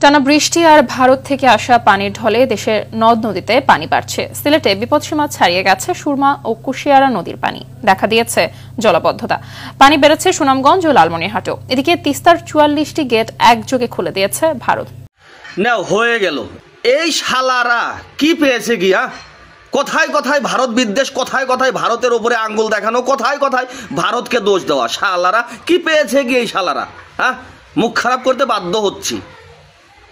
টানা বৃষ্টি আর ভারত থেকে আসা পানির ঢলে দেশের নদ নদীতে পানি বাড়ছে। সিলেটে বিপদসীমা ছাড়িয়ে গেছে সুরমা ও কুশিয়ারা নদীর পানি, দেখা দিয়েছে জলাবদ্ধতা। পানি বেড়েছে সুনামগঞ্জ ও লালমনিরহাটেও। এদিকে তিস্তার ৪৪টি গেট একযোগে খুলে দিয়েছে ভারত। না হয়ে গেল, এই শালারা কি পেয়েছে গিয়া? কথায় কথায় ভারত বিদ্বেষ, কথায় কথায় ভারতের উপরে আঙ্গুল দেখানো, কথায় কথায় ভারতকে দোষ দেওয়া। শালারা কি পেয়েছে গিয়ে এই শালারা? হ্যাঁ, মুখ খারাপ করতে বাধ্য হচ্ছি।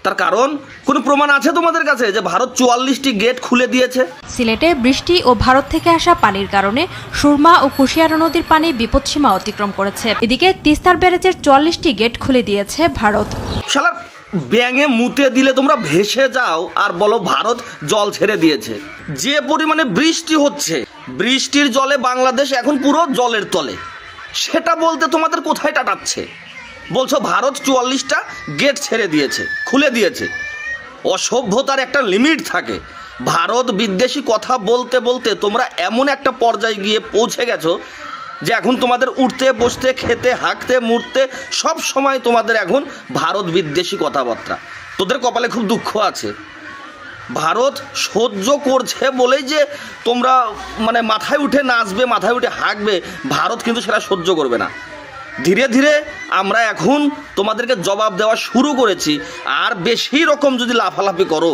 তার কারণ কোনো প্রমাণ আছে তোমাদের কাছে যে ভারত ৪৪টি গেট খুলে দিয়েছে? সিলেটে বৃষ্টি ও ভারত থেকে আসা পানির কারণে সুরমা ও কুশিয়ারা নদীর পানি বিপদসীমা অতিক্রম করেছে। এদিকে তিস্তার ব্যারেজের ৪৪টি গেট খুলে দিয়েছে ভারত। শালার ব্যাঙে মুতে দিলে তোমরা ভেসে যাও আর বলো ভারত জল ছেড়ে দিয়েছে। যে পরিমাণে বৃষ্টি হচ্ছে, বৃষ্টির জলে বাংলাদেশ এখন পুরো জলের তলে, সেটা বলতে তোমাদের কোথায় টাটাচ্ছে? বলছো ভারত ৪৪টা গেট ছেড়ে দিয়েছে, খুলে দিয়েছে। অসভ্যতার একটা লিমিট থাকে। ভারত বিদ্বেষী কথা বলতে বলতে তোমরা এমন একটা পর্যায়ে গিয়ে পৌঁছে গেছো যে এখন তোমাদের উঠতে বসতে খেতে হাঁকতে মুড়তে সব সময় তোমাদের এখন ভারত বিদ্বেষী কথাবার্তা। তোদের কপালে খুব দুঃখ আছে। ভারত সহ্য করছে বলেই যে তোমরা মানে মাথায় উঠে নাচবে, মাথায় উঠে হাঁকবে, ভারত কিন্তু সেটা সহ্য করবে না। ধীরে ধীরে আমরা এখন তোমাদেরকে জবাব দেওয়া শুরু করেছি। আর বেশি রকম যদি লাফালাফি করো,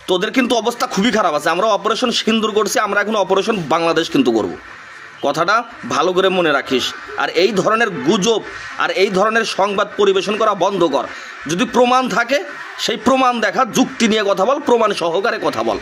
তোদের কিন্তু অবস্থা খুবই খারাপ আছে। আমরা অপারেশন সিন্দুর করছি, আমরা এখন অপারেশন বাংলাদেশ কিন্তু করব। কথাটা ভালো করে মনে রাখিস। আর এই ধরনের গুজব আর এই ধরনের সংবাদ পরিবেশন করা বন্ধ কর। যদি প্রমাণ থাকে সেই প্রমাণ দেখা, যুক্তি নিয়ে কথা বল, প্রমাণ সহকারে কথা বল।